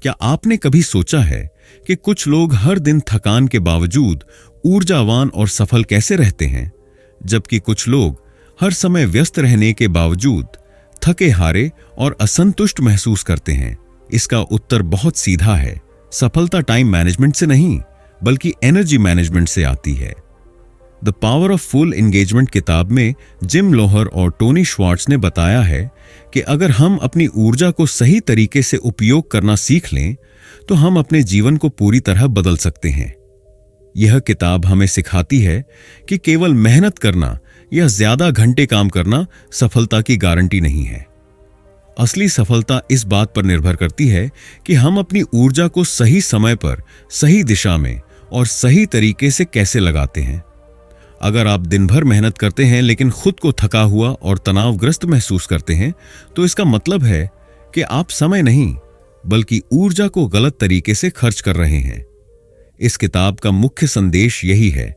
क्या आपने कभी सोचा है कि कुछ लोग हर दिन थकान के बावजूद ऊर्जावान और सफल कैसे रहते हैं, जबकि कुछ लोग हर समय व्यस्त रहने के बावजूद थके हारे और असंतुष्ट महसूस करते हैं? इसका उत्तर बहुत सीधा है। सफलता टाइम मैनेजमेंट से नहीं, बल्कि एनर्जी मैनेजमेंट से आती है। The power of full engagement किताब में जिम लोहर और टोनी श्वार्ट्ज ने बताया है कि अगर हम अपनी ऊर्जा को सही तरीके से उपयोग करना सीख लें तो हम अपने जीवन को पूरी तरह बदल सकते हैं। यह किताब हमें सिखाती है कि केवल मेहनत करना या ज्यादा घंटे काम करना सफलता की गारंटी नहीं है। असली सफलता इस बात पर निर्भर करती है कि हम अपनी ऊर्जा को सही समय पर, सही दिशा में और सही तरीके से कैसे लगाते हैं। अगर आप दिन भर मेहनत करते हैं लेकिन खुद को थका हुआ और तनावग्रस्त महसूस करते हैं, तो इसका मतलब है कि आप समय नहीं बल्कि ऊर्जा को गलत तरीके से खर्च कर रहे हैं। इस किताब का मुख्य संदेश यही है,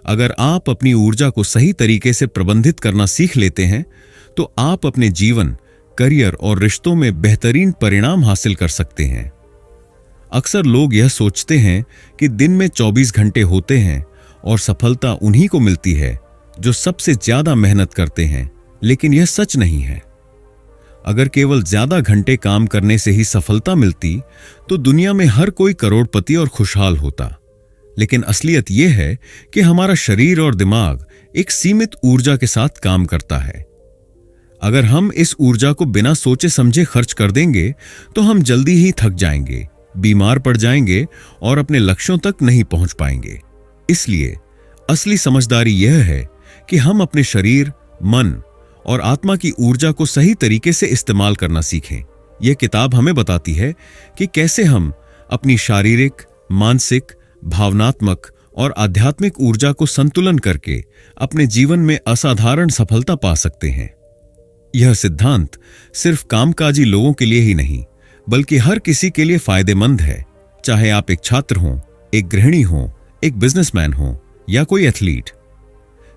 अगर आप अपनी ऊर्जा को सही तरीके से प्रबंधित करना सीख लेते हैं तो आप अपने जीवन, करियर और रिश्तों में बेहतरीन परिणाम हासिल कर सकते हैं। अक्सर लोग यह सोचते हैं कि दिन में 24 घंटे होते हैं और सफलता उन्हीं को मिलती है जो सबसे ज्यादा मेहनत करते हैं, लेकिन यह सच नहीं है। अगर केवल ज्यादा घंटे काम करने से ही सफलता मिलती तो दुनिया में हर कोई करोड़पति और खुशहाल होता। लेकिन असलियत यह है कि हमारा शरीर और दिमाग एक सीमित ऊर्जा के साथ काम करता है। अगर हम इस ऊर्जा को बिना सोचे समझे खर्च कर देंगे तो हम जल्दी ही थक जाएंगे, बीमार पड़ जाएंगे और अपने लक्ष्यों तक नहीं पहुंच पाएंगे। इसलिए असली समझदारी यह है कि हम अपने शरीर, मन और आत्मा की ऊर्जा को सही तरीके से इस्तेमाल करना सीखें। यह किताब हमें बताती है कि कैसे हम अपनी शारीरिक, मानसिक, भावनात्मक और आध्यात्मिक ऊर्जा को संतुलन करके अपने जीवन में असाधारण सफलता पा सकते हैं। यह सिद्धांत सिर्फ कामकाजी लोगों के लिए ही नहीं, बल्कि हर किसी के लिए फायदेमंद है, चाहे आप एक छात्र हों, एक गृहिणी हों, एक बिजनेसमैन हो या कोई एथलीट।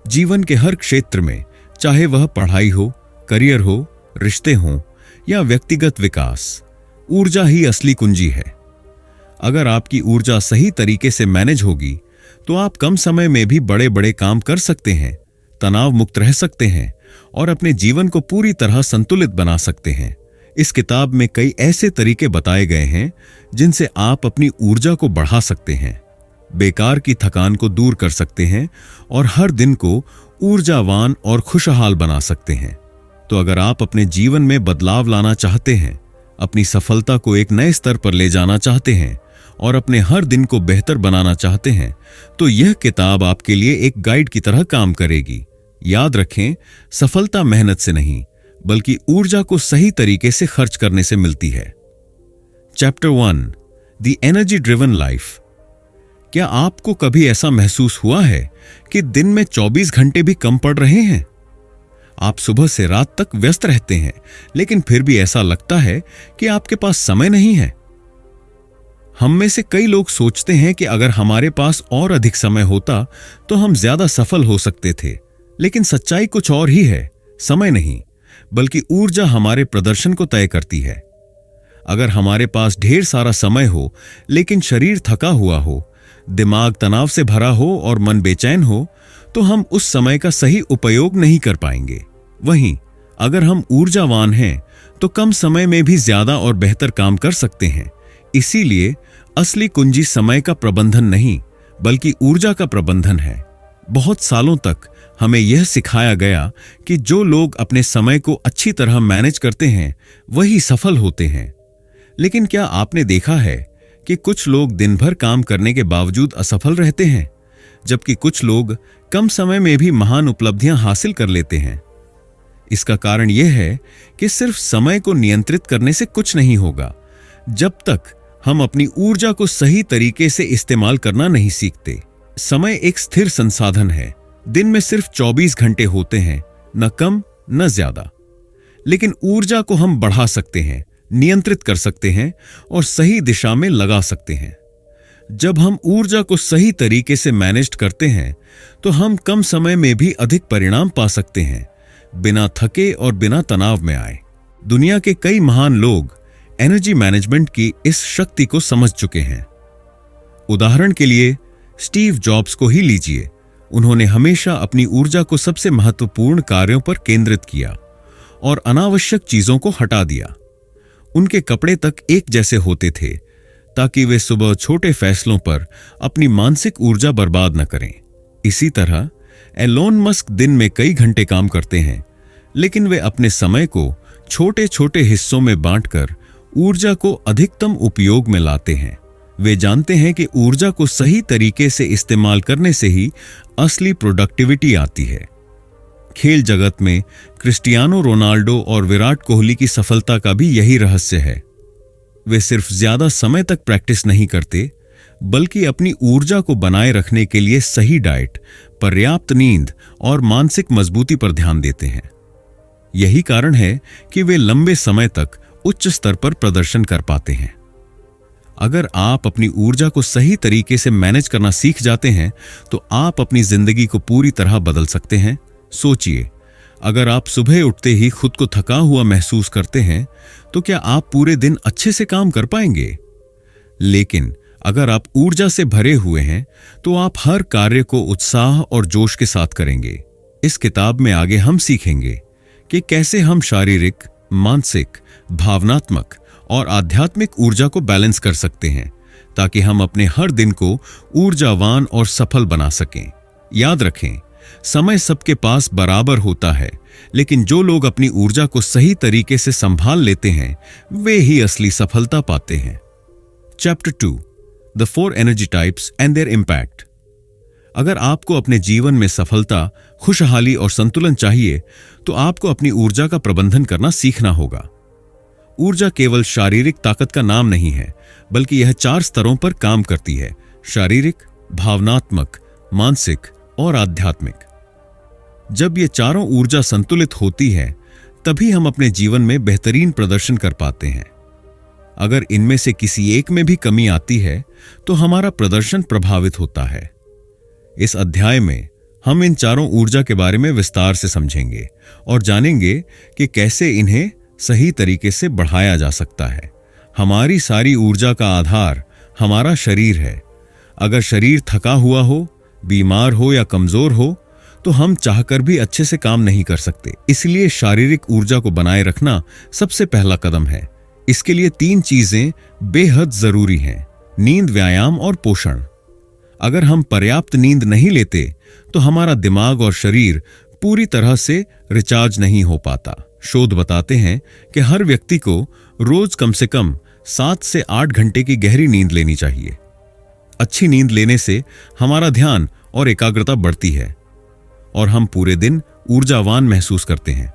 जीवन के हर क्षेत्र में, चाहे वह पढ़ाई हो, करियर हो, रिश्ते हों या व्यक्तिगत विकास, ऊर्जा ही असली कुंजी है। अगर आपकी ऊर्जा सही तरीके से मैनेज होगी तो आप कम समय में भी बड़े बड़े काम कर सकते हैं, तनाव मुक्त रह सकते हैं और अपने जीवन को पूरी तरह संतुलित बना सकते हैं। इस किताब में कई ऐसे तरीके बताए गए हैं जिनसे आप अपनी ऊर्जा को बढ़ा सकते हैं, बेकार की थकान को दूर कर सकते हैं और हर दिन को ऊर्जावान और खुशहाल बना सकते हैं। तो अगर आप अपने जीवन में बदलाव लाना चाहते हैं, अपनी सफलता को एक नए स्तर पर ले जाना चाहते हैं और अपने हर दिन को बेहतर बनाना चाहते हैं, तो यह किताब आपके लिए एक गाइड की तरह काम करेगी। याद रखें, सफलता मेहनत से नहीं बल्कि ऊर्जा को सही तरीके से खर्च करने से मिलती है। Chapter 1, the energy driven life. क्या आपको कभी ऐसा महसूस हुआ है कि दिन में 24 घंटे भी कम पड़ रहे हैं? आप सुबह से रात तक व्यस्त रहते हैं, लेकिन फिर भी ऐसा लगता है कि आपके पास समय नहीं है। हम में से कई लोग सोचते हैं कि अगर हमारे पास और अधिक समय होता तो हम ज्यादा सफल हो सकते थे, लेकिन सच्चाई कुछ और ही है। समय नहीं बल्कि ऊर्जा हमारे प्रदर्शन को तय करती है। अगर हमारे पास ढेर सारा समय हो लेकिन शरीर थका हुआ हो, दिमाग तनाव से भरा हो और मन बेचैन हो, तो हम उस समय का सही उपयोग नहीं कर पाएंगे। वहीं अगर हम ऊर्जावान हैं तो कम समय में भी ज्यादा और बेहतर काम कर सकते हैं। इसीलिए असली कुंजी समय का प्रबंधन नहीं बल्कि ऊर्जा का प्रबंधन है। बहुत सालों तक हमें यह सिखाया गया कि जो लोग अपने समय को अच्छी तरह मैनेज करते हैं वही सफल होते हैं। लेकिन क्या आपने देखा है कि कुछ लोग दिन भर काम करने के बावजूद असफल रहते हैं, जबकि कुछ लोग कम समय में भी महान उपलब्धियां हासिल कर लेते हैं? इसका कारण यह है कि सिर्फ समय को नियंत्रित करने से कुछ नहीं होगा जब तक हम अपनी ऊर्जा को सही तरीके से इस्तेमाल करना नहीं सीखते। समय एक स्थिर संसाधन है। दिन में सिर्फ 24 घंटे होते हैं, न कम न ज्यादा। लेकिन ऊर्जा को हम बढ़ा सकते हैं, नियंत्रित कर सकते हैं और सही दिशा में लगा सकते हैं। जब हम ऊर्जा को सही तरीके से मैनेज करते हैं तो हम कम समय में भी अधिक परिणाम पा सकते हैं, बिना थके और बिना तनाव में आए। दुनिया के कई महान लोग एनर्जी मैनेजमेंट की इस शक्ति को समझ चुके हैं। उदाहरण के लिए स्टीव जॉब्स को ही लीजिए। उन्होंने हमेशा अपनी ऊर्जा को सबसे महत्वपूर्ण कार्यों पर केंद्रित किया और अनावश्यक चीजों को हटा दिया। उनके कपड़े तक एक जैसे होते थे ताकि वे सुबह छोटे फैसलों पर अपनी मानसिक ऊर्जा बर्बाद न करें। इसी तरह एलोन मस्क दिन में कई घंटे काम करते हैं, लेकिन वे अपने समय को छोटे छोटे हिस्सों में बांटकर ऊर्जा को अधिकतम उपयोग में लाते हैं। वे जानते हैं कि ऊर्जा को सही तरीके से इस्तेमाल करने से ही असली प्रोडक्टिविटी आती है। खेल जगत में क्रिस्टियानो रोनाल्डो और विराट कोहली की सफलता का भी यही रहस्य है। वे सिर्फ ज्यादा समय तक प्रैक्टिस नहीं करते, बल्कि अपनी ऊर्जा को बनाए रखने के लिए सही डाइट, पर्याप्त नींद और मानसिक मजबूती पर ध्यान देते हैं। यही कारण है कि वे लंबे समय तक उच्च स्तर पर प्रदर्शन कर पाते हैं। अगर आप अपनी ऊर्जा को सही तरीके से मैनेज करना सीख जाते हैं तो आप अपनी जिंदगी को पूरी तरह बदल सकते हैं। सोचिए, अगर आप सुबह उठते ही खुद को थका हुआ महसूस करते हैं तो क्या आप पूरे दिन अच्छे से काम कर पाएंगे? लेकिन अगर आप ऊर्जा से भरे हुए हैं तो आप हर कार्य को उत्साह और जोश के साथ करेंगे। इस किताब में आगे हम सीखेंगे कि कैसे हम शारीरिक, मानसिक, भावनात्मक और आध्यात्मिक ऊर्जा को बैलेंस कर सकते हैं ताकि हम अपने हर दिन को ऊर्जावान और सफल बना सकें। याद रखें, समय सबके पास बराबर होता है, लेकिन जो लोग अपनी ऊर्जा को सही तरीके से संभाल लेते हैं वे ही असली सफलता पाते हैं। Chapter 2, the 4 energy types and there impact. अगर आपको अपने जीवन में सफलता, खुशहाली और संतुलन चाहिए तो आपको अपनी ऊर्जा का प्रबंधन करना सीखना होगा। ऊर्जा केवल शारीरिक ताकत का नाम नहीं है, बल्कि यह 4 स्तरों पर काम करती है: शारीरिक, भावनात्मक, मानसिक और आध्यात्मिक। जब ये चारों ऊर्जा संतुलित होती है तभी हम अपने जीवन में बेहतरीन प्रदर्शन कर पाते हैं। अगर इनमें से किसी एक में भी कमी आती है तो हमारा प्रदर्शन प्रभावित होता है। इस अध्याय में हम इन चारों ऊर्जा के बारे में विस्तार से समझेंगे और जानेंगे कि कैसे इन्हें सही तरीके से बढ़ाया जा सकता है। हमारी सारी ऊर्जा का आधार हमारा शरीर है। अगर शरीर थका हुआ हो, बीमार हो या कमजोर हो तो हम चाहकर भी अच्छे से काम नहीं कर सकते। इसलिए शारीरिक ऊर्जा को बनाए रखना सबसे पहला कदम है। इसके लिए 3 चीजें बेहद जरूरी हैं: नींद, व्यायाम और पोषण। अगर हम पर्याप्त नींद नहीं लेते तो हमारा दिमाग और शरीर पूरी तरह से रिचार्ज नहीं हो पाता। शोध बताते हैं कि हर व्यक्ति को रोज कम से कम 7 से 8 घंटे की गहरी नींद लेनी चाहिए। अच्छी नींद लेने से हमारा ध्यान और एकाग्रता बढ़ती है और हम पूरे दिन ऊर्जावान महसूस करते हैं।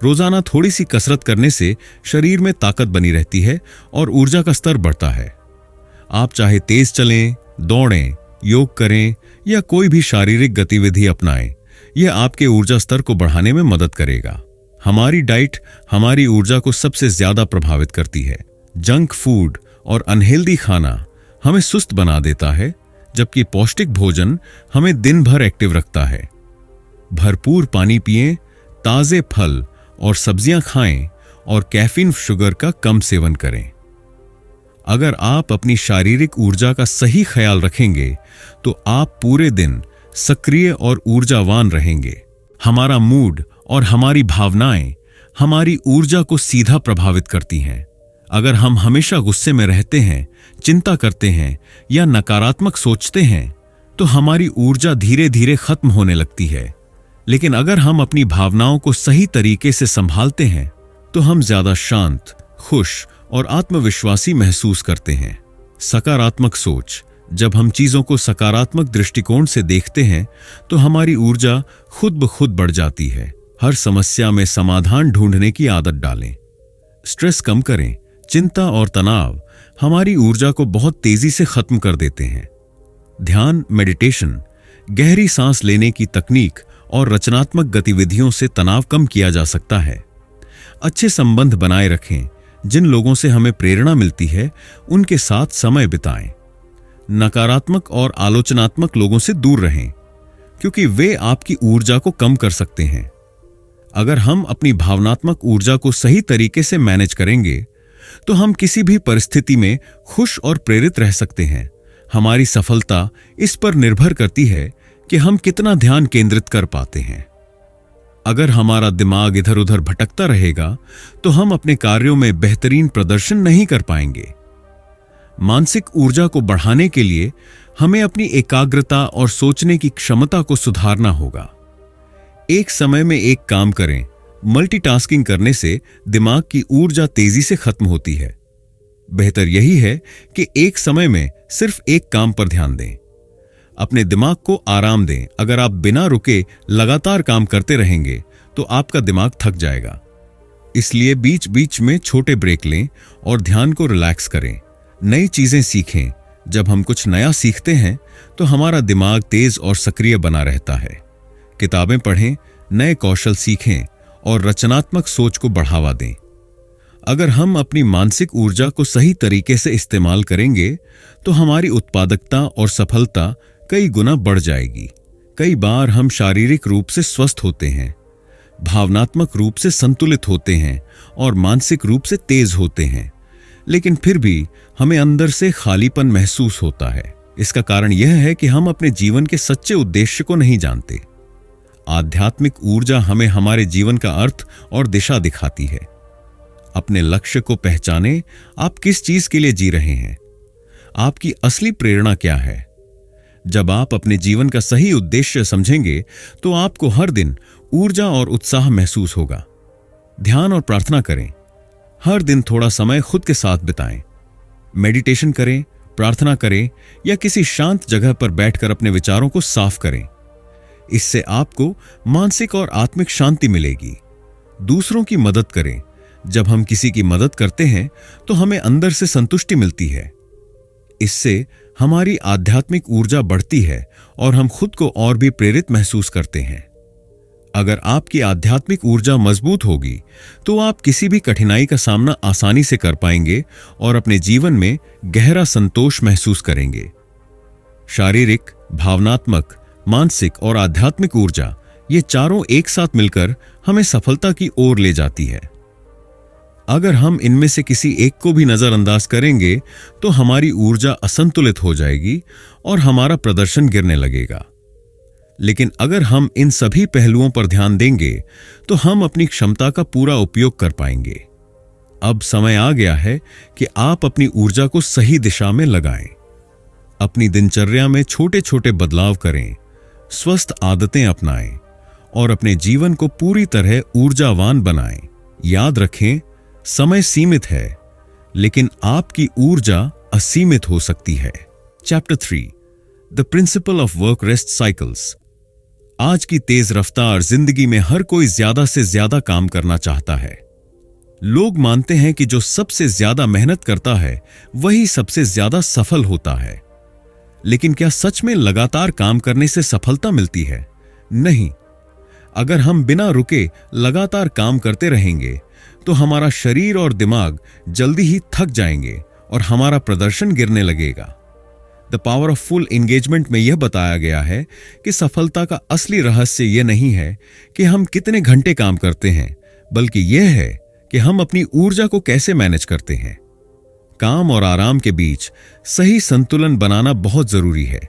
रोजाना थोड़ी सी कसरत करने से शरीर में ताकत बनी रहती है और ऊर्जा का स्तर बढ़ता है। आप चाहे तेज चलें, दौड़ें, योग करें या कोई भी शारीरिक गतिविधि अपनाएं, यह आपके ऊर्जा स्तर को बढ़ाने में मदद करेगा। हमारी डाइट हमारी ऊर्जा को सबसे ज्यादा प्रभावित करती है। जंक फूड और अनहेल्दी खाना हमें सुस्त बना देता है, जबकि पौष्टिक भोजन हमें दिन भर एक्टिव रखता है। भरपूर पानी पिएं, ताजे फल और सब्जियां खाएं और कैफीन, शुगर का कम सेवन करें। अगर आप अपनी शारीरिक ऊर्जा का सही ख्याल रखेंगे तो आप पूरे दिन सक्रिय और ऊर्जावान रहेंगे। हमारा मूड और हमारी भावनाएं हमारी ऊर्जा को सीधा प्रभावित करती हैं। अगर हम हमेशा गुस्से में रहते हैं, चिंता करते हैं या नकारात्मक सोचते हैं तो हमारी ऊर्जा धीरे धीरे खत्म होने लगती है। लेकिन अगर हम अपनी भावनाओं को सही तरीके से संभालते हैं तो हम ज्यादा शांत, खुश और आत्मविश्वासी महसूस करते हैं। सकारात्मक सोच: जब हम चीजों को सकारात्मक दृष्टिकोण से देखते हैं तो हमारी ऊर्जा खुद ब खुद बढ़ जाती है। हर समस्या में समाधान ढूंढने की आदत डालें। स्ट्रेस कम करें। चिंता और तनाव हमारी ऊर्जा को बहुत तेजी से खत्म कर देते हैं। ध्यान, मेडिटेशन, गहरी सांस लेने की तकनीक और रचनात्मक गतिविधियों से तनाव कम किया जा सकता है। अच्छे संबंध बनाए रखें। जिन लोगों से हमें प्रेरणा मिलती है उनके साथ समय बिताएं। नकारात्मक और आलोचनात्मक लोगों से दूर रहें, क्योंकि वे आपकी ऊर्जा को कम कर सकते हैं। अगर हम अपनी भावनात्मक ऊर्जा को सही तरीके से मैनेज करेंगे तो हम किसी भी परिस्थिति में खुश और प्रेरित रह सकते हैं। हमारी सफलता इस पर निर्भर करती है कि हम कितना ध्यान केंद्रित कर पाते हैं। अगर हमारा दिमाग इधर उधर भटकता रहेगा तो हम अपने कार्यों में बेहतरीन प्रदर्शन नहीं कर पाएंगे। मानसिक ऊर्जा को बढ़ाने के लिए हमें अपनी एकाग्रता और सोचने की क्षमता को सुधारना होगा। एक समय में एक काम करें। मल्टीटास्किंग करने से दिमाग की ऊर्जा तेजी से खत्म होती है। बेहतर यही है कि एक समय में सिर्फ एक काम पर ध्यान दें। अपने दिमाग को आराम दें। अगर आप बिना रुके लगातार काम करते रहेंगे तो आपका दिमाग थक जाएगा। इसलिए बीच बीच में छोटे ब्रेक लें और ध्यान को रिलैक्स करें। नई चीजें सीखें। जब हम कुछ नया सीखते हैं तो हमारा दिमाग तेज और सक्रिय बना रहता है। किताबें पढ़ें, नए कौशल सीखें और रचनात्मक सोच को बढ़ावा दें। अगर हम अपनी मानसिक ऊर्जा को सही तरीके से इस्तेमाल करेंगे तो हमारी उत्पादकता और सफलता कई गुना बढ़ जाएगी। कई बार हम शारीरिक रूप से स्वस्थ होते हैं, भावनात्मक रूप से संतुलित होते हैं और मानसिक रूप से तेज होते हैं, लेकिन फिर भी हमें अंदर से खालीपन महसूस होता है। इसका कारण यह है कि हम अपने जीवन के सच्चे उद्देश्य को नहीं जानते। आध्यात्मिक ऊर्जा हमें हमारे जीवन का अर्थ और दिशा दिखाती है। अपने लक्ष्य को पहचानें। आप किस चीज के लिए जी रहे हैं? आपकी असली प्रेरणा क्या है? जब आप अपने जीवन का सही उद्देश्य समझेंगे तो आपको हर दिन ऊर्जा और उत्साह महसूस होगा। ध्यान और प्रार्थना करें। हर दिन थोड़ा समय खुद के साथ बिताएं। मेडिटेशन करें, प्रार्थना करें या किसी शांत जगह पर बैठकर अपने विचारों को साफ करें। इससे आपको मानसिक और आत्मिक शांति मिलेगी। दूसरों की मदद करें। जब हम किसी की मदद करते हैं तो हमें अंदर से संतुष्टि मिलती है। इससे हमारी आध्यात्मिक ऊर्जा बढ़ती है और हम खुद को और भी प्रेरित महसूस करते हैं। अगर आपकी आध्यात्मिक ऊर्जा मजबूत होगी तो आप किसी भी कठिनाई का सामना आसानी से कर पाएंगे और अपने जीवन में गहरा संतोष महसूस करेंगे। शारीरिक, भावनात्मक, मानसिक और आध्यात्मिक ऊर्जा, ये चारों एक साथ मिलकर हमें सफलता की ओर ले जाती है। अगर हम इनमें से किसी एक को भी नजरअंदाज करेंगे तो हमारी ऊर्जा असंतुलित हो जाएगी और हमारा प्रदर्शन गिरने लगेगा। लेकिन अगर हम इन सभी पहलुओं पर ध्यान देंगे तो हम अपनी क्षमता का पूरा उपयोग कर पाएंगे। अब समय आ गया है कि आप अपनी ऊर्जा को सही दिशा में लगाएं। अपनी दिनचर्या में छोटे छोटे बदलाव करें, स्वस्थ आदतें अपनाएं और अपने जीवन को पूरी तरह ऊर्जावान बनाएं। याद रखें, समय सीमित है, लेकिन आपकी ऊर्जा असीमित हो सकती है। Chapter 3, the principle of work rest cycles. आज की तेज रफ्तार जिंदगी में हर कोई ज्यादा से ज्यादा काम करना चाहता है। लोग मानते हैं कि जो सबसे ज्यादा मेहनत करता है वही सबसे ज्यादा सफल होता है। लेकिन क्या सच में लगातार काम करने से सफलता मिलती है? नहीं। अगर हम बिना रुके लगातार काम करते रहेंगे तो हमारा शरीर और दिमाग जल्दी ही थक जाएंगे और हमारा प्रदर्शन गिरने लगेगा। The power of full engagement में यह बताया गया है कि सफलता का असली रहस्य यह नहीं है कि हम कितने घंटे काम करते हैं, बल्कि यह है कि हम अपनी ऊर्जा को कैसे मैनेज करते हैं। काम और आराम के बीच सही संतुलन बनाना बहुत जरूरी है,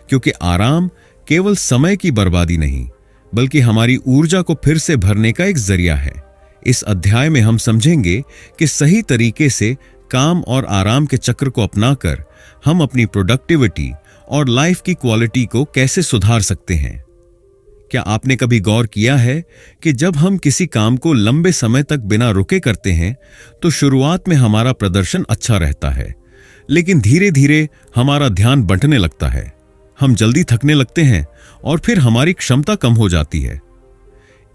क्योंकि आराम केवल समय की बर्बादी नहीं, बल्कि हमारी ऊर्जा को फिर से भरने का एक जरिया है। इस अध्याय में हम समझेंगे कि सही तरीके से काम और आराम के चक्र को अपनाकर हम अपनी प्रोडक्टिविटी और लाइफ की क्वालिटी को कैसे सुधार सकते हैं। क्या आपने कभी गौर किया है कि जब हम किसी काम को लंबे समय तक बिना रुके करते हैं तो शुरुआत में हमारा प्रदर्शन अच्छा रहता है, लेकिन धीरे धीरे हमारा ध्यान बंटने लगता है, हम जल्दी थकने लगते हैं और फिर हमारी क्षमता कम हो जाती है।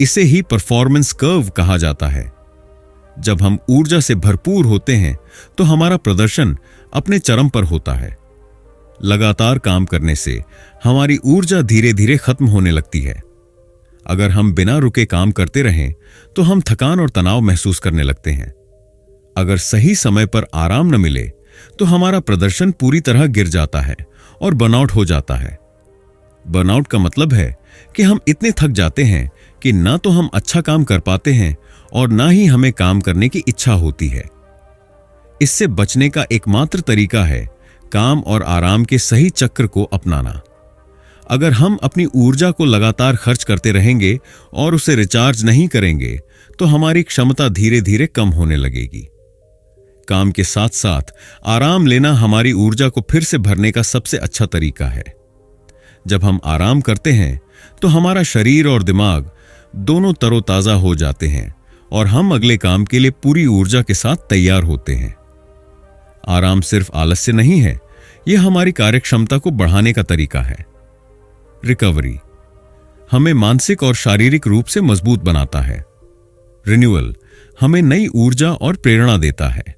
इसे ही परफॉर्मेंस कर्व कहा जाता है। जब हम ऊर्जा से भरपूर होते हैं तो हमारा प्रदर्शन अपने चरम पर होता है। लगातार काम करने से हमारी ऊर्जा धीरे धीरे खत्म होने लगती है। अगर हम बिना रुके काम करते रहें तो हम थकान और तनाव महसूस करने लगते हैं। अगर सही समय पर आराम न मिले तो हमारा प्रदर्शन पूरी तरह गिर जाता है और बर्नआउट हो जाता है। बर्नआउट का मतलब है कि हम इतने थक जाते हैं कि ना तो हम अच्छा काम कर पाते हैं और ना ही हमें काम करने की इच्छा होती है। इससे बचने का एकमात्र तरीका है काम और आराम के सही चक्र को अपनाना। अगर हम अपनी ऊर्जा को लगातार खर्च करते रहेंगे और उसे रिचार्ज नहीं करेंगे तो हमारी क्षमता धीरे धीरे कम होने लगेगी। काम के साथ साथ आराम लेना हमारी ऊर्जा को फिर से भरने का सबसे अच्छा तरीका है। जब हम आराम करते हैं तो हमारा शरीर और दिमाग दोनों तरोताजा हो जाते हैं और हम अगले काम के लिए पूरी ऊर्जा के साथ तैयार होते हैं। आराम सिर्फ आलस्य नहीं है, यह हमारी कार्यक्षमता को बढ़ाने का तरीका है। रिकवरी हमें मानसिक और शारीरिक रूप से मजबूत बनाता है। रिन्यूअल हमें नई ऊर्जा और प्रेरणा देता है।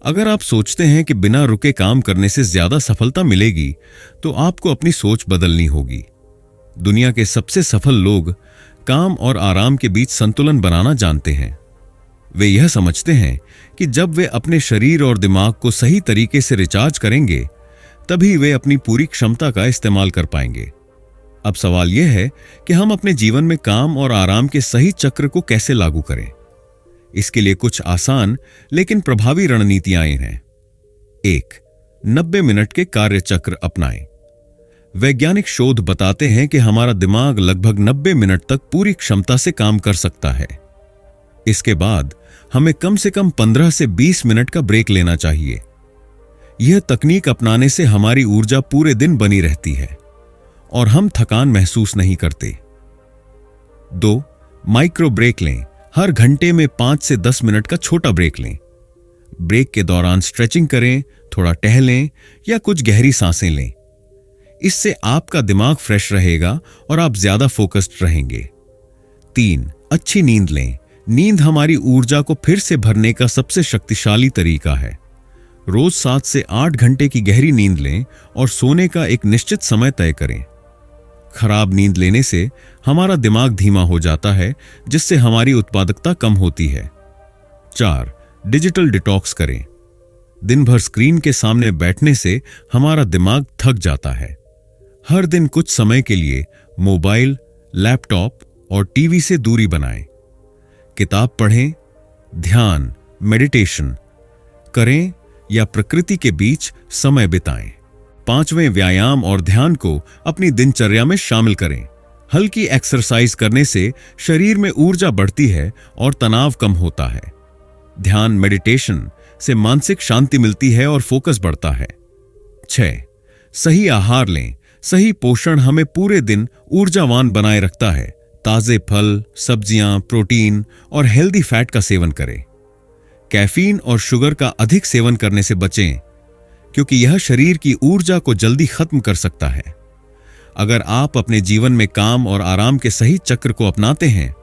अगर आप सोचते हैं कि बिना रुके काम करने से ज्यादा सफलता मिलेगी, तो आपको अपनी सोच बदलनी होगी। दुनिया के सबसे सफल लोग काम और आराम के बीच संतुलन बनाना जानते हैं। वे यह समझते हैं कि जब वे अपने शरीर और दिमाग को सही तरीके से रिचार्ज करेंगे, तभी वे अपनी पूरी क्षमता का इस्तेमाल कर पाएंगे। अब सवाल यह है कि हम अपने जीवन में काम और आराम के सही चक्र को कैसे लागू करें। इसके लिए कुछ आसान लेकिन प्रभावी रणनीतियां हैं। 1. 90 मिनट के कार्य चक्र अपनाएं। वैज्ञानिक शोध बताते हैं कि हमारा दिमाग लगभग 90 मिनट तक पूरी क्षमता से काम कर सकता है। इसके बाद हमें कम से कम 15 से 20 मिनट का ब्रेक लेना चाहिए। यह तकनीक अपनाने से हमारी ऊर्जा पूरे दिन बनी रहती है और हम थकान महसूस नहीं करते। 2. माइक्रो ब्रेक लें। हर घंटे में 5 से 10 मिनट का छोटा ब्रेक लें। ब्रेक के दौरान स्ट्रेचिंग करें, थोड़ा टहलें या कुछ गहरी सांसें लें। इससे आपका दिमाग फ्रेश रहेगा और आप ज्यादा फोकस्ड रहेंगे। 3. अच्छी नींद लें। नींद हमारी ऊर्जा को फिर से भरने का सबसे शक्तिशाली तरीका है। रोज 7 से 8 घंटे की गहरी नींद लें और सोने का एक निश्चित समय तय करें। खराब नींद लेने से हमारा दिमाग धीमा हो जाता है, जिससे हमारी उत्पादकता कम होती है। 4. डिजिटल डिटॉक्स करें। दिन भर स्क्रीन के सामने बैठने से हमारा दिमाग थक जाता है। हर दिन कुछ समय के लिए मोबाइल, लैपटॉप और टीवी से दूरी बनाएं। किताब पढ़ें, ध्यान, मेडिटेशन करें या प्रकृति के बीच समय बिताएं। 5वें, व्यायाम और ध्यान को अपनी दिनचर्या में शामिल करें। हल्की एक्सरसाइज करने से शरीर में ऊर्जा बढ़ती है और तनाव कम होता है। ध्यान, मेडिटेशन से मानसिक शांति मिलती है और फोकस बढ़ता है। 6. सही आहार लें। सही पोषण हमें पूरे दिन ऊर्जावान बनाए रखता है। ताजे फल, सब्जियां, प्रोटीन और हेल्दी फैट का सेवन करें। कैफीन और शुगर का अधिक सेवन करने से बचें, क्योंकि यह शरीर की ऊर्जा को जल्दी खत्म कर सकता है। अगर आप अपने जीवन में काम और आराम के सही चक्र को अपनाते हैं,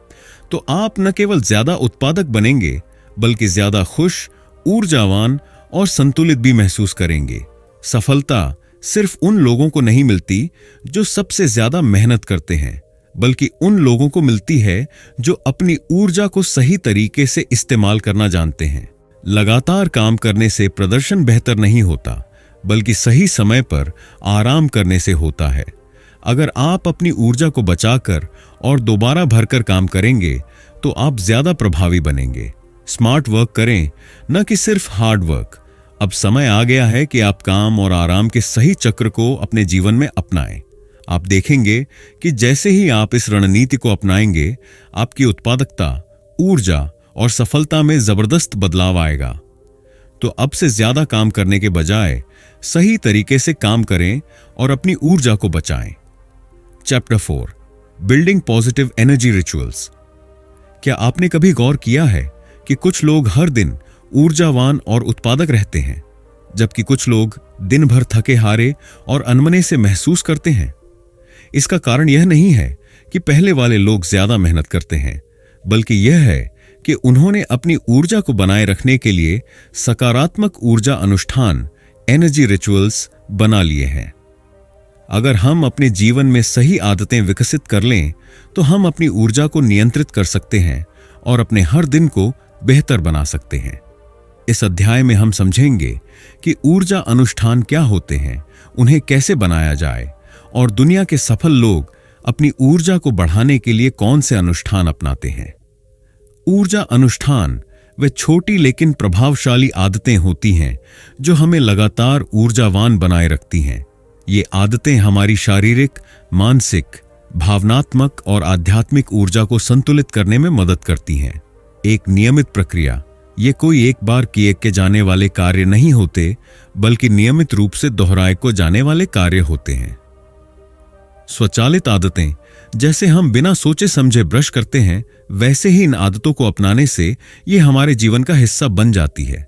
तो आप न केवल ज्यादा उत्पादक बनेंगे, बल्कि ज्यादा खुश, ऊर्जावान और संतुलित भी महसूस करेंगे। सफलता सिर्फ उन लोगों को नहीं मिलती जो सबसे ज्यादा मेहनत करते हैं, बल्कि उन लोगों को मिलती है जो अपनी ऊर्जा को सही तरीके से इस्तेमाल करना जानते हैं। लगातार काम करने से प्रदर्शन बेहतर नहीं होता, बल्कि सही समय पर आराम करने से होता है। अगर आप अपनी ऊर्जा को बचाकर और दोबारा भरकर काम करेंगे, तो आप ज्यादा प्रभावी बनेंगे। स्मार्ट वर्क करें, न कि सिर्फ हार्ड वर्क। अब समय आ गया है कि आप काम और आराम के सही चक्र को अपने जीवन में अपनाएं। आप देखेंगे कि जैसे ही आप इस रणनीति को अपनाएंगे, आपकी उत्पादकता, ऊर्जा और सफलता में जबरदस्त बदलाव आएगा। तो अब से ज्यादा काम करने के बजाय सही तरीके से काम करें और अपनी ऊर्जा को बचाएं। Chapter 4, building positive energy rituals. क्या आपने कभी गौर किया है कि कुछ लोग हर दिन ऊर्जावान और उत्पादक रहते हैं, जबकि कुछ लोग दिन भर थके हारे और अनमने से महसूस करते हैं? इसका कारण यह नहीं है कि पहले वाले लोग ज्यादा मेहनत करते हैं, बल्कि यह है कि उन्होंने अपनी ऊर्जा को बनाए रखने के लिए सकारात्मक ऊर्जा अनुष्ठान, एनर्जी रिचुअल्स बना लिए हैं। अगर हम अपने जीवन में सही आदतें विकसित कर लें, तो हम अपनी ऊर्जा को नियंत्रित कर सकते हैं और अपने हर दिन को बेहतर बना सकते हैं। इस अध्याय में हम समझेंगे कि ऊर्जा अनुष्ठान क्या होते हैं, उन्हें कैसे बनाया जाए और दुनिया के सफल लोग अपनी ऊर्जा को बढ़ाने के लिए कौन से अनुष्ठान अपनाते हैं। ऊर्जा अनुष्ठान वे छोटी लेकिन प्रभावशाली आदतें होती हैं जो हमें लगातार ऊर्जावान बनाए रखती हैं। ये आदतें हमारी शारीरिक, मानसिक, भावनात्मक और आध्यात्मिक ऊर्जा को संतुलित करने में मदद करती हैं। एक नियमित प्रक्रिया, ये कोई एक बार किए के जाने वाले कार्य नहीं होते, बल्कि नियमित रूप से दोहराए को जाने वाले कार्य होते हैं। स्वचालित आदतें, जैसे हम बिना सोचे समझे ब्रश करते हैं, वैसे ही इन आदतों को अपनाने से ये हमारे जीवन का हिस्सा बन जाती है।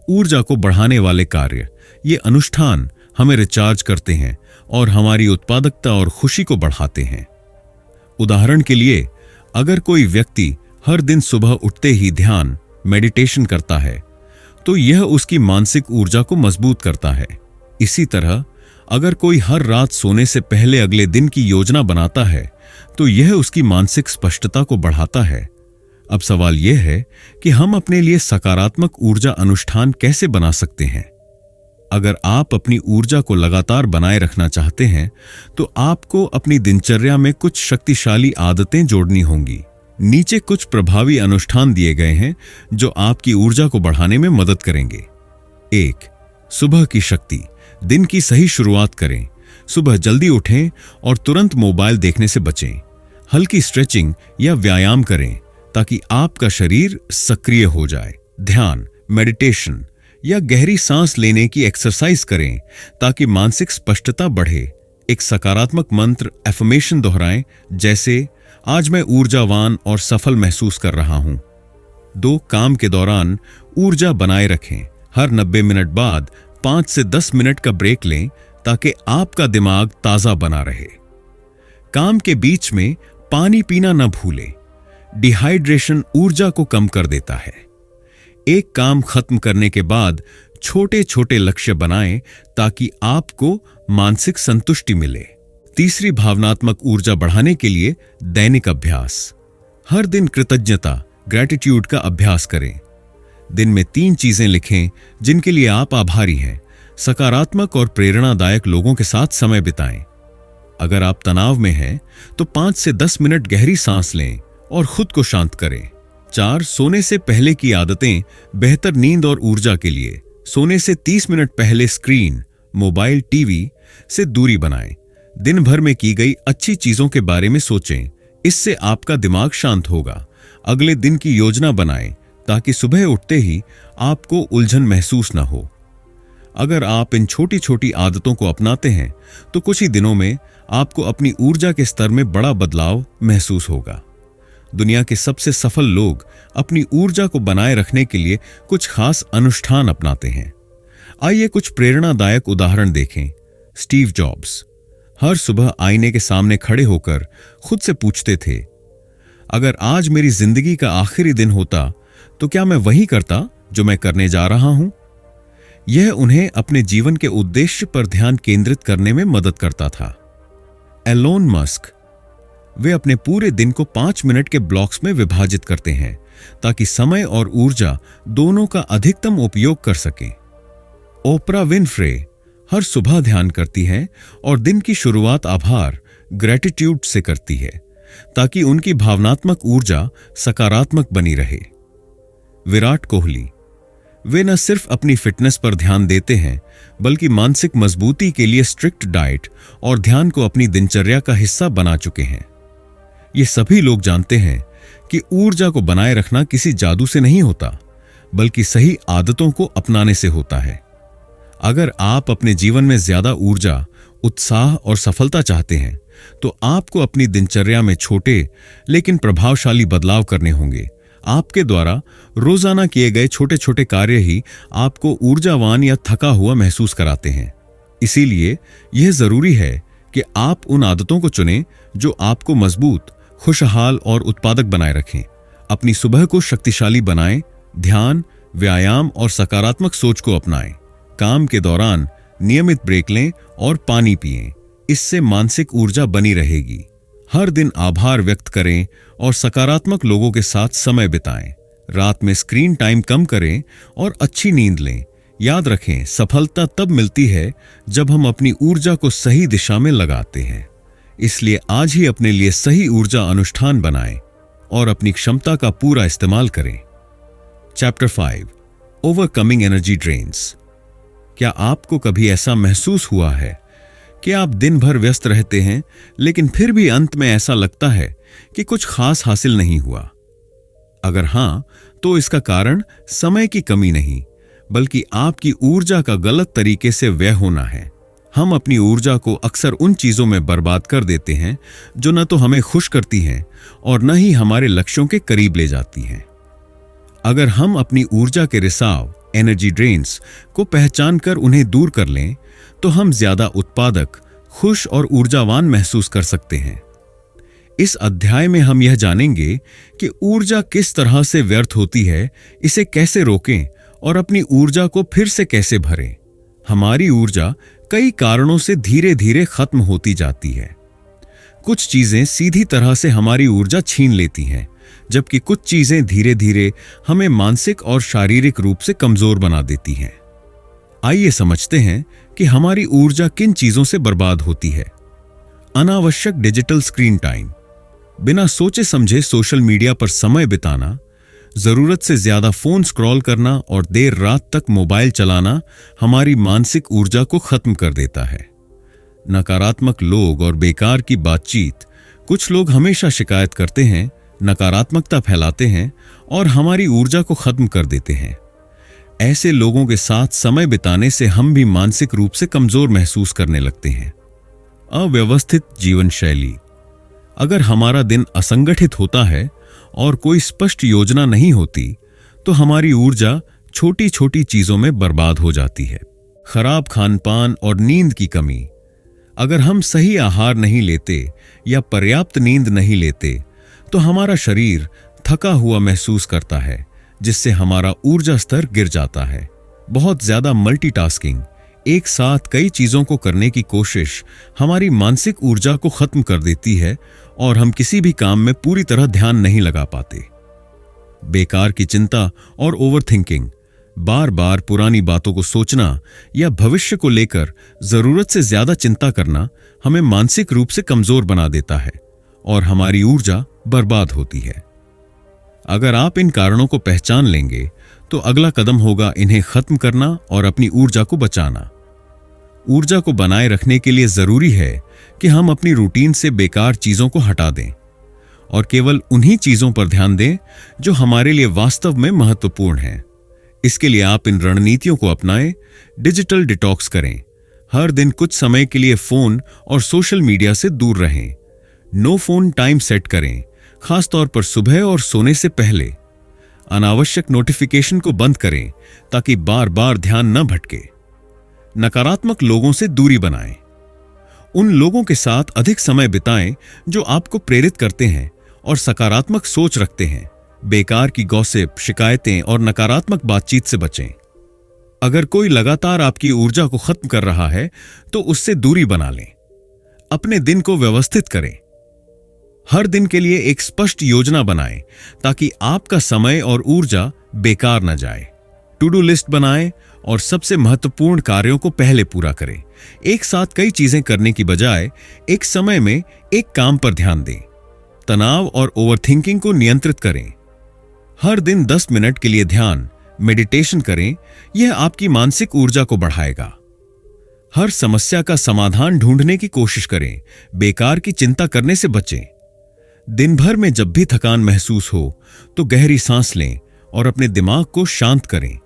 ऊर्जा को बढ़ाने वाले कार्य, ये अनुष्ठान हमें रिचार्ज करते हैं और हमारी उत्पादकता और खुशी को बढ़ाते हैं। उदाहरण के लिए, अगर कोई व्यक्ति हर दिन सुबह उठते ही ध्यान, मेडिटेशन करता है, तो यह उसकी मानसिक ऊर्जा को मजबूत करता है। इसी तरह अगर कोई हर रात सोने से पहले अगले दिन की योजना बनाता है, तो यह उसकी मानसिक स्पष्टता को बढ़ाता है। अब सवाल यह है कि हम अपने लिए सकारात्मक ऊर्जा अनुष्ठान कैसे बना सकते हैं। अगर आप अपनी ऊर्जा को लगातार बनाए रखना चाहते हैं, तो आपको अपनी दिनचर्या में कुछ शक्तिशाली आदतें जोड़नी होंगी। नीचे कुछ प्रभावी अनुष्ठान दिए गए हैं जो आपकी ऊर्जा को बढ़ाने में मदद करेंगे। 1. सुबह की शक्ति। दिन की सही शुरुआत करें। सुबह जल्दी उठें और तुरंत मोबाइल देखने से बचें। हल्की स्ट्रेचिंग या व्यायाम करें ताकि आपका शरीर सक्रिय हो जाए। ध्यान, मेडिटेशन या गहरी सांस लेने की एक्सरसाइज करें ताकि मानसिक स्पष्टता बढ़े। एक सकारात्मक मंत्र एफर्मेशन दोहराएं, जैसे आज मैं ऊर्जावान और सफल महसूस कर रहा हूं। 2. काम के दौरान ऊर्जा बनाए रखें। हर 90 मिनट बाद 5 से 10 मिनट का ब्रेक लें ताकि आपका दिमाग ताजा बना रहे। काम के बीच में पानी पीना न भूलें। डिहाइड्रेशन ऊर्जा को कम कर देता है। एक काम खत्म करने के बाद छोटे छोटे लक्ष्य बनाएं ताकि आपको मानसिक संतुष्टि मिले। तीसरी, भावनात्मक ऊर्जा बढ़ाने के लिए दैनिक अभ्यास। हर दिन कृतज्ञता, ग्रैटिट्यूड का अभ्यास करें। दिन में 3 चीजें लिखें जिनके लिए आप आभारी हैं। सकारात्मक और प्रेरणादायक लोगों के साथ समय बिताएं। अगर आप तनाव में हैं, तो 5 से 10 मिनट गहरी सांस लें और खुद को शांत करें। 4. सोने से पहले की आदतें बेहतर नींद और ऊर्जा के लिए। सोने से 30 मिनट पहले स्क्रीन, मोबाइल, टीवी से दूरी बनाएं। दिन भर में की गई अच्छी चीजों के बारे में सोचें, इससे आपका दिमाग शांत होगा। अगले दिन की योजना बनाएं ताकि सुबह उठते ही आपको उलझन महसूस न हो। अगर आप इन छोटी छोटी आदतों को अपनाते हैं, तो कुछ ही दिनों में आपको अपनी ऊर्जा के स्तर में बड़ा बदलाव महसूस होगा। दुनिया के सबसे सफल लोग अपनी ऊर्जा को बनाए रखने के लिए कुछ खास अनुष्ठान अपनाते हैं। आइए कुछ प्रेरणादायक उदाहरण देखें। स्टीव जॉब्स हर सुबह आईने के सामने खड़े होकर खुद से पूछते थे, अगर आज मेरी जिंदगी का आखिरी दिन होता तो क्या मैं वही करता जो मैं करने जा रहा हूं। यह उन्हें अपने जीवन के उद्देश्य पर ध्यान केंद्रित करने में मदद करता था। एलोन मस्क, वे अपने पूरे दिन को 5 मिनट के ब्लॉक्स में विभाजित करते हैं ताकि समय और ऊर्जा दोनों का अधिकतम उपयोग कर सकें। ओपरा विनफ्रे हर सुबह ध्यान करती हैं और दिन की शुरुआत आभार, ग्रैटिट्यूड से करती है ताकि उनकी भावनात्मक ऊर्जा सकारात्मक बनी रहे। विराट कोहली, वे न सिर्फ अपनी फिटनेस पर ध्यान देते हैं, बल्कि मानसिक मजबूती के लिए स्ट्रिक्ट डाइट और ध्यान को अपनी दिनचर्या का हिस्सा बना चुके हैं। ये सभी लोग जानते हैं कि ऊर्जा को बनाए रखना किसी जादू से नहीं होता, बल्कि सही आदतों को अपनाने से होता है। अगर आप अपने जीवन में ज्यादा ऊर्जा, उत्साह और सफलता चाहते हैं, तो आपको अपनी दिनचर्या में छोटे लेकिन प्रभावशाली बदलाव करने होंगे। आपके द्वारा रोजाना किए गए छोटे छोटे कार्य ही आपको ऊर्जावान या थका हुआ महसूस कराते हैं। इसीलिए यह जरूरी है कि आप उन आदतों को चुनें जो आपको मजबूत, खुशहाल और उत्पादक बनाए रखें। अपनी सुबह को शक्तिशाली बनाएं, ध्यान, व्यायाम और सकारात्मक सोच को अपनाएं। काम के दौरान नियमित ब्रेक लें और पानी पिएं। इससे मानसिक ऊर्जा बनी रहेगी। हर दिन आभार व्यक्त करें और सकारात्मक लोगों के साथ समय बिताएं। रात में स्क्रीन टाइम कम करें और अच्छी नींद लें। याद रखें, सफलता तब मिलती है जब हम अपनी ऊर्जा को सही दिशा में लगाते हैं। इसलिए आज ही अपने लिए सही ऊर्जा अनुष्ठान बनाएं और अपनी क्षमता का पूरा इस्तेमाल करें। Chapter 5 overcoming energy drains. क्या आपको कभी ऐसा महसूस हुआ है कि आप दिन भर व्यस्त रहते हैं, लेकिन फिर भी अंत में ऐसा लगता है कि कुछ खास हासिल नहीं हुआ? अगर हां, तो इसका कारण समय की कमी नहीं, बल्कि आपकी ऊर्जा का गलत तरीके से व्यय होना है। हम अपनी ऊर्जा को अक्सर उन चीजों में बर्बाद कर देते हैं जो न तो हमें खुश करती हैं और न ही हमारे लक्ष्यों के करीब ले जाती हैं। अगर हम अपनी ऊर्जा के रिसाव, एनर्जी ड्रेन्स को पहचान कर उन्हें दूर कर लें, तो हम ज्यादा उत्पादक, खुश और ऊर्जावान महसूस कर सकते हैं। इस अध्याय में हम यह जानेंगे कि ऊर्जा किस तरह से व्यर्थ होती है, इसे कैसे रोकें और अपनी ऊर्जा को फिर से कैसे भरें। हमारी ऊर्जा कई कारणों से धीरे धीरे खत्म होती जाती है। कुछ चीजें सीधी तरह से हमारी ऊर्जा छीन लेती हैं, जबकि कुछ चीजें धीरे धीरे हमें मानसिक और शारीरिक रूप से कमजोर बना देती हैं। आइए समझते हैं कि हमारी ऊर्जा किन चीजों से बर्बाद होती है। अनावश्यक डिजिटल स्क्रीन टाइम, बिना सोचे समझे सोशल मीडिया पर समय बिताना, जरूरत से ज्यादा फोन स्क्रॉल करना और देर रात तक मोबाइल चलाना हमारी मानसिक ऊर्जा को खत्म कर देता है। नकारात्मक लोग और बेकार की बातचीत, कुछ लोग हमेशा शिकायत करते हैं, नकारात्मकता फैलाते हैं और हमारी ऊर्जा को खत्म कर देते हैं। ऐसे लोगों के साथ समय बिताने से हम भी मानसिक रूप से कमजोर महसूस करने लगते हैं। अव्यवस्थित जीवन शैली, अगर हमारा दिन असंगठित होता है और कोई स्पष्ट योजना नहीं होती, तो हमारी ऊर्जा छोटी छोटी चीजों में बर्बाद हो जाती है। खराब खानपान और नींद की कमी, अगर हम सही आहार नहीं लेते या पर्याप्त नींद नहीं लेते, तो हमारा शरीर थका हुआ महसूस करता है, जिससे हमारा ऊर्जा स्तर गिर जाता है। बहुत ज्यादा मल्टीटास्किंग, एक साथ कई चीजों को करने की कोशिश हमारी मानसिक ऊर्जा को खत्म कर देती है और हम किसी भी काम में पूरी तरह ध्यान नहीं लगा पाते। बेकार की चिंता और ओवरथिंकिंग, बार बार पुरानी बातों को सोचना या भविष्य को लेकर जरूरत से ज्यादा चिंता करना हमें मानसिक रूप से कमजोर बना देता है और हमारी ऊर्जा बर्बाद होती है। अगर आप इन कारणों को पहचान लेंगे, तो अगला कदम होगा इन्हें खत्म करना और अपनी ऊर्जा को बचाना। ऊर्जा को बनाए रखने के लिए जरूरी है कि हम अपनी रूटीन से बेकार चीजों को हटा दें और केवल उन्हीं चीजों पर ध्यान दें जो हमारे लिए वास्तव में महत्वपूर्ण हैं। इसके लिए आप इन रणनीतियों को अपनाएं। डिजिटल डिटॉक्स करें, हर दिन कुछ समय के लिए फोन और सोशल मीडिया से दूर रहें। नो फोन टाइम सेट करें, खासतौर पर सुबह और सोने से पहले। अनावश्यक नोटिफिकेशन को बंद करें ताकि बार बार ध्यान न भटके। नकारात्मक लोगों से दूरी बनाएं, उन लोगों के साथ अधिक समय बिताएं जो आपको प्रेरित करते हैं और सकारात्मक सोच रखते हैं। बेकार की गॉसिप, शिकायतें और नकारात्मक बातचीत से बचें। अगर कोई लगातार आपकी ऊर्जा को खत्म कर रहा है, तो उससे दूरी बना लें। अपने दिन को व्यवस्थित करें, हर दिन के लिए एक स्पष्ट योजना बनाएं ताकि आपका समय और ऊर्जा बेकार न जाए। टू डू लिस्ट बनाएं और सबसे महत्वपूर्ण कार्यों को पहले पूरा करें। एक साथ कई चीजें करने की बजाय एक समय में एक काम पर ध्यान दें। तनाव और ओवरथिंकिंग को नियंत्रित करें। हर दिन 10 मिनट के लिए ध्यान, मेडिटेशन करें, यह आपकी मानसिक ऊर्जा को बढ़ाएगा। हर समस्या का समाधान ढूंढने की कोशिश करें, बेकार की चिंता करने से बचें। दिन भर में जब भी थकान महसूस हो, तो गहरी सांस लें और अपने दिमाग को शांत करें।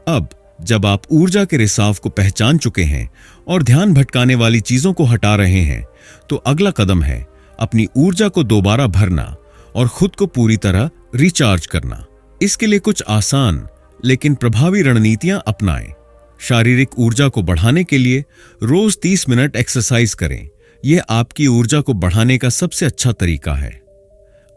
अब जब आप ऊर्जा के रिसाव को पहचान चुके हैं और ध्यान भटकाने वाली चीजों को हटा रहे हैं, तो अगला कदम है अपनी ऊर्जा को दोबारा भरना और खुद को पूरी तरह रिचार्ज करना। इसके लिए कुछ आसान लेकिन प्रभावी रणनीतियां अपनाएं। शारीरिक ऊर्जा को बढ़ाने के लिए रोज 30 मिनट एक्सरसाइज करें। यह आपकी ऊर्जा को बढ़ाने का सबसे अच्छा तरीका है।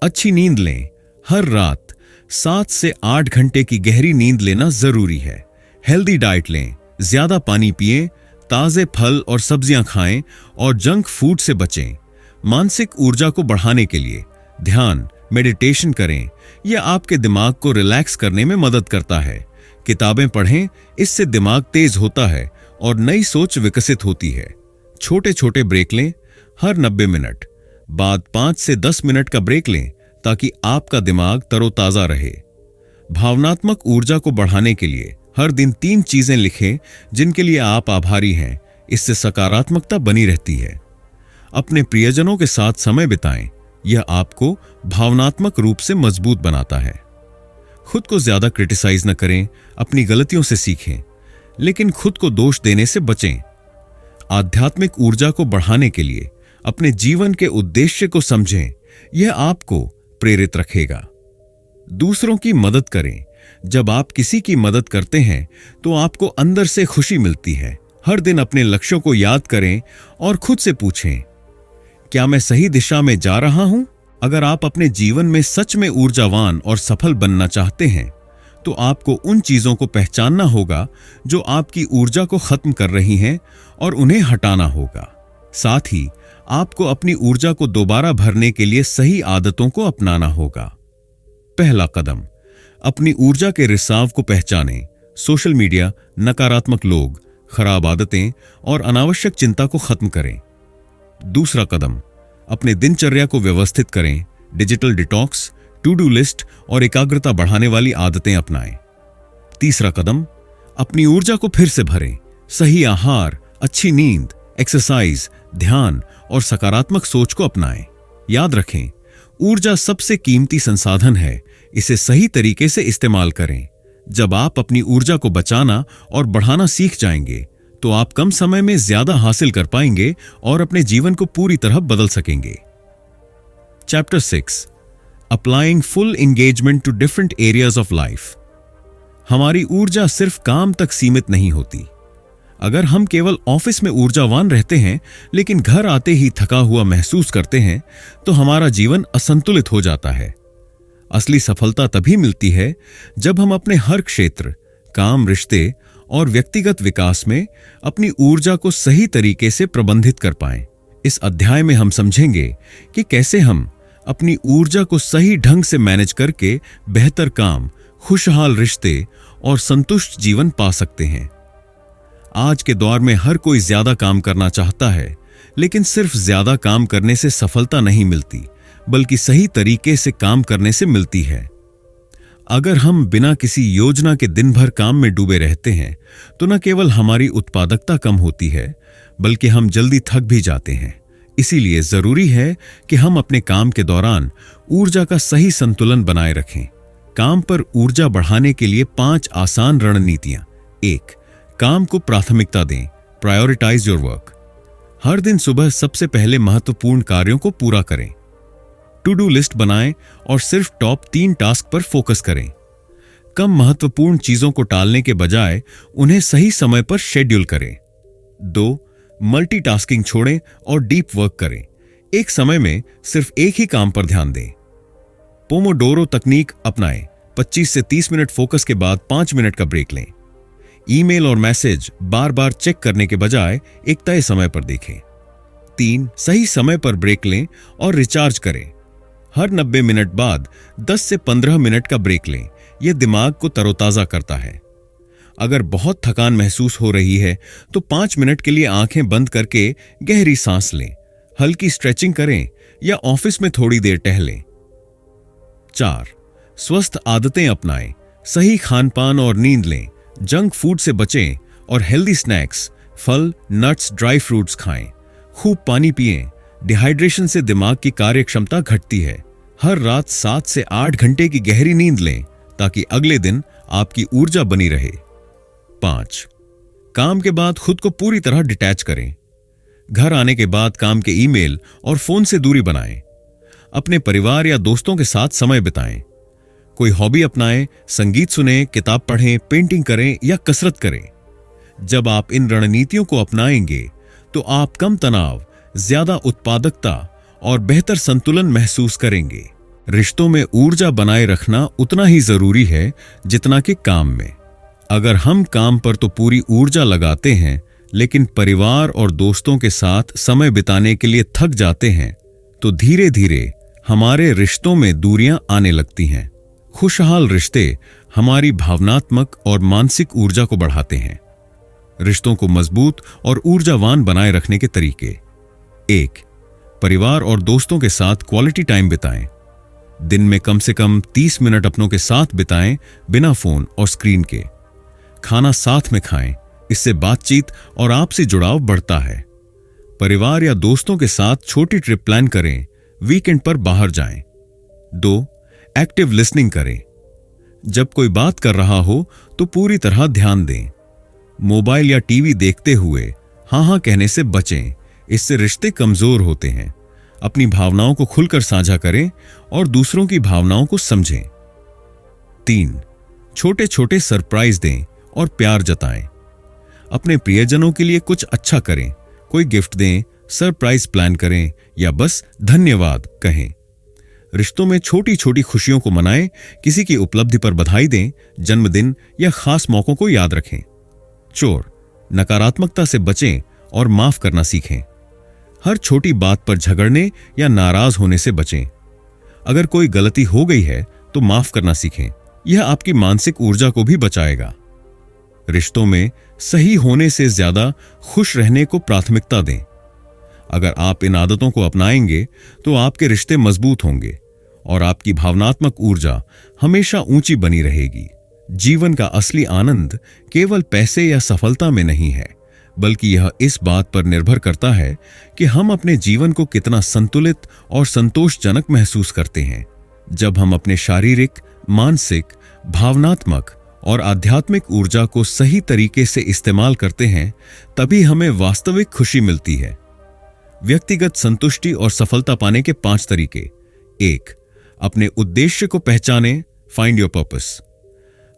अच्छी नींद लें, हर रात 7 से 8 घंटे की गहरी नींद लेना जरूरी है। हेल्दी डाइट लें, ज्यादा पानी पिएं, ताजे फल और सब्जियां खाएं और जंक फूड से बचें। मानसिक ऊर्जा को बढ़ाने के लिए ध्यान, मेडिटेशन करें। यह आपके दिमाग को रिलैक्स करने में मदद करता है। किताबें पढ़ें, इससे दिमाग तेज होता है और नई सोच विकसित होती है। छोटे छोटे ब्रेक लें, हर 90 मिनट बाद 5 से 10 मिनट का ब्रेक लें ताकि आपका दिमाग तरोताजा रहे। भावनात्मक ऊर्जा को बढ़ाने के लिए हर दिन 3 चीजें लिखें जिनके लिए आप आभारी हैं। इससे सकारात्मकता बनी रहती है। अपने प्रियजनों के साथ समय बिताएं। यह आपको भावनात्मक रूप से मजबूत बनाता है। खुद को ज्यादा क्रिटिसाइज न करें, अपनी गलतियों से सीखें, लेकिन खुद को दोष देने से बचें। आध्यात्मिक ऊर्जा को बढ़ाने के लिए अपने जीवन के उद्देश्य को समझें। यह आपको प्रेरित रखेगा। दूसरों की मदद करें। जब आप किसी की मदद करते हैं तो आपको अंदर से खुशी मिलती है। हर दिन अपने लक्ष्यों को याद करें और खुद से पूछें, क्या मैं सही दिशा में जा रहा हूं? अगर आप अपने जीवन में सच में ऊर्जावान और सफल बनना चाहते हैं तो आपको उन चीजों को पहचानना होगा जो आपकी ऊर्जा को खत्म कर रही हैं और उन्हें हटाना होगा। साथ ही आपको अपनी ऊर्जा को दोबारा भरने के लिए सही आदतों को अपनाना होगा। पहला कदम, अपनी ऊर्जा के रिसाव को पहचानें। सोशल मीडिया, नकारात्मक लोग, खराब आदतें और अनावश्यक चिंता को खत्म करें। दूसरा कदम, अपने दिनचर्या को व्यवस्थित करें। Digital detox, to do list और एकाग्रता बढ़ाने वाली आदतें अपनाएं। तीसरा कदम, अपनी ऊर्जा को फिर से भरें। सही आहार, अच्छी नींद, एक्सरसाइज, ध्यान और सकारात्मक सोच को अपनाएं। याद रखें, ऊर्जा सबसे कीमती संसाधन है। इसे सही तरीके से इस्तेमाल करें। जब आप अपनी ऊर्जा को बचाना और बढ़ाना सीख जाएंगे तो आप कम समय में ज्यादा हासिल कर पाएंगे और अपने जीवन को पूरी तरह बदल सकेंगे। Chapter 6, applying full engagement to different areas of life. हमारी ऊर्जा सिर्फ काम तक सीमित नहीं होती। अगर हम केवल ऑफिस में ऊर्जावान रहते हैं लेकिन घर आते ही थका हुआ महसूस करते हैं तो हमारा जीवन असंतुलित हो जाता है। असली सफलता तभी मिलती है जब हम अपने हर क्षेत्र, काम, रिश्ते और व्यक्तिगत विकास में अपनी ऊर्जा को सही तरीके से प्रबंधित कर पाएं। इस अध्याय में हम समझेंगे कि कैसे हम अपनी ऊर्जा को सही ढंग से मैनेज करके बेहतर काम, खुशहाल रिश्ते और संतुष्ट जीवन पा सकते हैं। आज के दौर में हर कोई ज्यादा काम करना चाहता है, लेकिन सिर्फ ज्यादा काम करने से सफलता नहीं मिलती, बल्कि सही तरीके से काम करने से मिलती है। अगर हम बिना किसी योजना के दिन भर काम में डूबे रहते हैं तो न केवल हमारी उत्पादकता कम होती है, बल्कि हम जल्दी थक भी जाते हैं। इसीलिए जरूरी है कि हम अपने काम के दौरान ऊर्जा का सही संतुलन बनाए रखें। काम पर ऊर्जा बढ़ाने के लिए 5 आसान रणनीतियां। 1, काम को प्राथमिकता दें। Prioritise your work. हर दिन सुबह सबसे पहले महत्वपूर्ण कार्यों को पूरा करें। टू डू लिस्ट बनाएं और सिर्फ टॉप 3 टास्क पर फोकस करें। कम महत्वपूर्ण चीजों को टालने के बजाय उन्हें सही समय पर शेड्यूल करें। 2, मल्टीटास्किंग छोड़ें और डीप वर्क करें। एक समय में सिर्फ एक ही काम पर ध्यान दें। पोमोडोरो तकनीक अपनाएं। 25 से 30 मिनट फोकस के बाद 5 मिनट का ब्रेक लें। ईमेल और मैसेज बार बार चेक करने के बजाय एक तय समय पर देखें। 3, सही समय पर ब्रेक लें और रिचार्ज करें। हर 90 मिनट बाद 10 से 15 मिनट का ब्रेक लें। यह दिमाग को तरोताजा करता है। अगर बहुत थकान महसूस हो रही है तो 5 मिनट के लिए आंखें बंद करके गहरी सांस लें, हल्की स्ट्रेचिंग करें या ऑफिस में थोड़ी देर टहलें। 4, स्वस्थ आदतें अपनाएं। सही खानपान और नींद लें। जंक फूड से बचें और हेल्दी स्नैक्स, फल, नट्स, ड्राई फ्रूट्स खाएं। खूब पानी पिएं। डिहाइड्रेशन से दिमाग की कार्यक्षमता घटती है। हर रात 7 से 8 घंटे की गहरी नींद लें ताकि अगले दिन आपकी ऊर्जा बनी रहे। 5, काम के बाद खुद को पूरी तरह डिटैच करें। घर आने के बाद काम के ईमेल और फोन से दूरी बनाएं। अपने परिवार या दोस्तों के साथ समय बिताएं। कोई हॉबी अपनाएं, संगीत सुनें, किताब पढ़ें, पेंटिंग करें या कसरत करें। जब आप इन रणनीतियों को अपनाएंगे तो आप कम तनाव, ज्यादा उत्पादकता और बेहतर संतुलन महसूस करेंगे। रिश्तों में ऊर्जा बनाए रखना उतना ही जरूरी है जितना कि काम में। अगर हम काम पर तो पूरी ऊर्जा लगाते हैं लेकिन परिवार और दोस्तों के साथ समय बिताने के लिए थक जाते हैं तो धीरे धीरे हमारे रिश्तों में दूरियां आने लगती हैं। खुशहाल रिश्ते हमारी भावनात्मक और मानसिक ऊर्जा को बढ़ाते हैं। रिश्तों को मजबूत और ऊर्जावान बनाए रखने के तरीके। 1, परिवार और दोस्तों के साथ क्वालिटी टाइम बिताएं। दिन में कम से कम 30 मिनट अपनों के साथ बिताएं, बिना फोन और स्क्रीन के। खाना साथ में खाएं, इससे बातचीत और आपसी जुड़ाव बढ़ता है। परिवार या दोस्तों के साथ छोटी ट्रिप प्लान करें, वीकेंड पर बाहर जाएं। 2. एक्टिव लिसनिंग करें। जब कोई बात कर रहा हो तो पूरी तरह ध्यान दें। मोबाइल या टीवी देखते हुए हाँ हाँ कहने से बचें, इससे रिश्ते कमजोर होते हैं। अपनी भावनाओं को खुलकर साझा करें और दूसरों की भावनाओं को समझें। 3. छोटे छोटे सरप्राइज दें और प्यार जताएं। अपने प्रियजनों के लिए कुछ अच्छा करें, कोई गिफ्ट दें, सरप्राइज प्लान करें या बस धन्यवाद कहें। रिश्तों में छोटी छोटी खुशियों को मनाएं, किसी की उपलब्धि पर बधाई दें, जन्मदिन या खास मौकों को याद रखें। 4. नकारात्मकता से बचें और माफ करना सीखें। हर छोटी बात पर झगड़ने या नाराज होने से बचें। अगर कोई गलती हो गई है तो माफ करना सीखें, यह आपकी मानसिक ऊर्जा को भी बचाएगा। रिश्तों में सही होने से ज्यादा खुश रहने को प्राथमिकता दें। अगर आप इन आदतों को अपनाएंगे तो आपके रिश्ते मजबूत होंगे और आपकी भावनात्मक ऊर्जा हमेशा ऊंची बनी रहेगी। जीवन का असली आनंद केवल पैसे या सफलता में नहीं है, बल्कि यह इस बात पर निर्भर करता है कि हम अपने जीवन को कितना संतुलित और संतोषजनक महसूस करते हैं। जब हम अपने शारीरिक, मानसिक, भावनात्मक और आध्यात्मिक ऊर्जा को सही तरीके से इस्तेमाल करते हैं, तभी हमें वास्तविक खुशी मिलती है। व्यक्तिगत संतुष्टि और सफलता पाने के 5 तरीके। 1. अपने उद्देश्य को पहचानें, फाइंड योर पर्पस।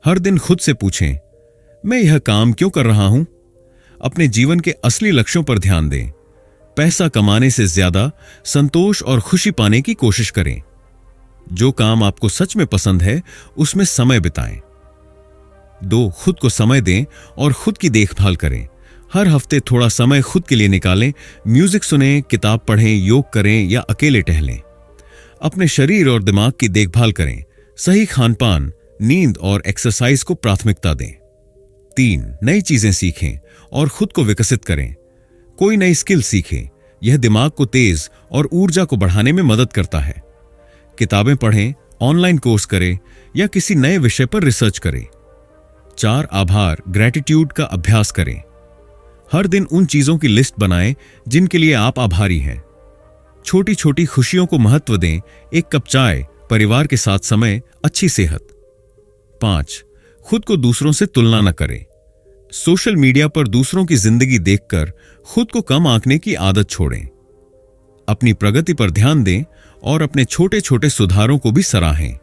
हर दिन खुद से पूछें, मैं यह काम क्यों कर रहा हूं? अपने जीवन के असली लक्ष्यों पर ध्यान दें। पैसा कमाने से ज्यादा संतोष और खुशी पाने की कोशिश करें। जो काम आपको सच में पसंद है, उसमें समय बिताएं। 2. खुद को समय दें और खुद की देखभाल करें। हर हफ्ते थोड़ा समय खुद के लिए निकालें, म्यूजिक सुनें, किताब पढ़ें, योग करें या अकेले टहलें। अपने शरीर और दिमाग की देखभाल करें। सही खानपान, नींद और एक्सरसाइज को प्राथमिकता दें। 3. नई चीजें सीखें और खुद को विकसित करें। कोई नई स्किल सीखें, यह दिमाग को तेज और ऊर्जा को बढ़ाने में मदद करता है। किताबें पढ़ें, ऑनलाइन कोर्स करें या किसी नए विषय पर रिसर्च करें। 4. आभार, ग्रैटिट्यूड का अभ्यास करें। हर दिन उन चीजों की लिस्ट बनाएं जिनके लिए आप आभारी हैं। छोटी छोटी खुशियों को महत्व दें, एक कप चाय, परिवार के साथ समय, अच्छी सेहत। 5. खुद को दूसरों से तुलना न करें। सोशल मीडिया पर दूसरों की जिंदगी देखकर खुद को कम आंकने की आदत छोड़ें। अपनी प्रगति पर ध्यान दें और अपने छोटे छोटे सुधारों को भी सराहें।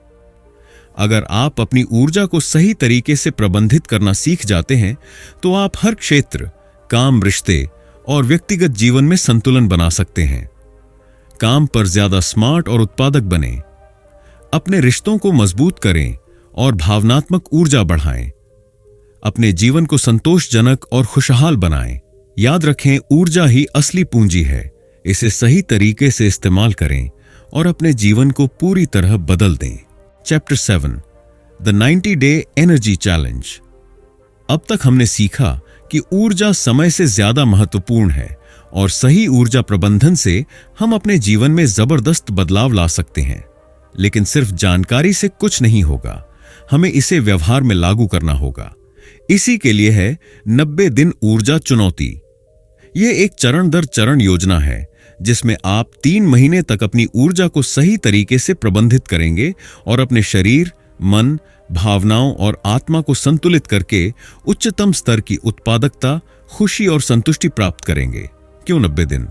अगर आप अपनी ऊर्जा को सही तरीके से प्रबंधित करना सीख जाते हैं तो आप हर क्षेत्र, काम, रिश्ते और व्यक्तिगत जीवन में संतुलन बना सकते हैं। काम पर ज्यादा स्मार्ट और उत्पादक बने। अपने रिश्तों को मजबूत करें और भावनात्मक ऊर्जा बढ़ाएं। अपने जीवन को संतोषजनक और खुशहाल बनाएं। याद रखें, ऊर्जा ही असली पूंजी है। इसे सही तरीके से इस्तेमाल करें और अपने जीवन को पूरी तरह बदल दें। Chapter 7, the 90 day energy challenge. अब तक हमने सीखा कि ऊर्जा समय से ज्यादा महत्वपूर्ण है और सही ऊर्जा प्रबंधन से हम अपने जीवन में जबरदस्त बदलाव ला सकते हैं। लेकिन सिर्फ जानकारी से कुछ नहीं होगा, हमें इसे व्यवहार में लागू करना होगा। इसी के लिए है 90 दिन ऊर्जा चुनौती। यह एक चरण दर चरण योजना है जिसमें आप 3 महीने तक अपनी ऊर्जा को सही तरीके से प्रबंधित करेंगे और अपने शरीर, मन, भावनाओं और आत्मा को संतुलित करके उच्चतम स्तर की उत्पादकता, खुशी और संतुष्टि प्राप्त करेंगे। क्यों 90 दिन?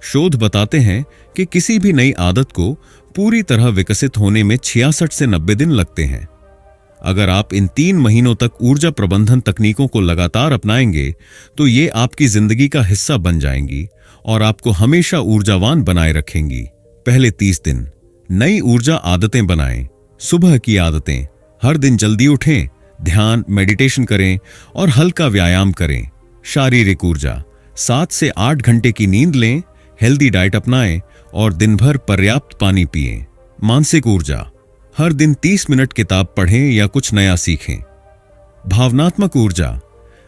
शोध बताते हैं कि किसी भी नई आदत को पूरी तरह विकसित होने में 66 से 90 दिन लगते हैं। अगर आप इन 3 महीनों तक ऊर्जा प्रबंधन तकनीकों को लगातार अपनाएंगे तो ये आपकी जिंदगी का हिस्सा बन जाएंगी और आपको हमेशा ऊर्जावान बनाए रखेंगी। पहले 30 दिन नई ऊर्जा आदतें बनाएं। सुबह की आदतें, हर दिन जल्दी उठें, ध्यान, मेडिटेशन करें और हल्का व्यायाम करें। शारीरिक ऊर्जा, 7 से 8 घंटे की नींद लें, हेल्दी डाइट अपनाएं और दिन भर पर्याप्त पानी पिएं। मानसिक ऊर्जा, हर दिन 30 मिनट किताब पढ़ें या कुछ नया सीखें। भावनात्मक ऊर्जा,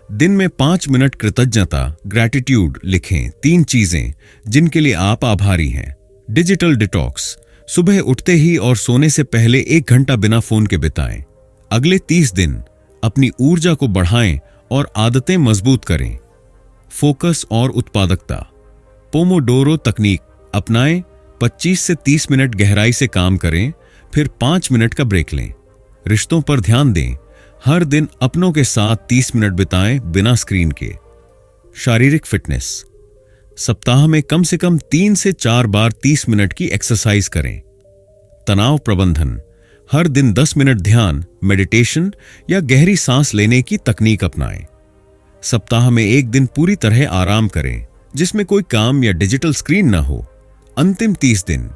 दिन में 5 मिनट कृतज्ञता, ग्रैटिट्यूड लिखें, 3 चीजें जिनके लिए आप आभारी हैं। डिजिटल डिटॉक्स, सुबह उठते ही और सोने से पहले 1 घंटा बिना फोन के बिताएं। अगले 30 दिन अपनी ऊर्जा को बढ़ाएं और आदतें मजबूत करें। फोकस और उत्पादकता। पोमोडोरो तकनीक अपनाएं। 25 से 30 मिनट गहराई से काम करें, फिर 5 मिनट का ब्रेक लें। रिश्तों पर ध्यान दें। हर दिन अपनों के साथ 30 मिनट बिताएं बिना स्क्रीन के। शारीरिक फिटनेस। सप्ताह में कम से कम 3 से 4 बार 30 मिनट की एक्सरसाइज करें। तनाव प्रबंधन। हर दिन 10 मिनट ध्यान, मेडिटेशन या गहरी सांस लेने की तकनीक अपनाएं। सप्ताह में 1 दिन पूरी तरह आराम करें, जिसमें कोई काम या डिजिटल स्क्रीन न हो। अंतिम 30 दिन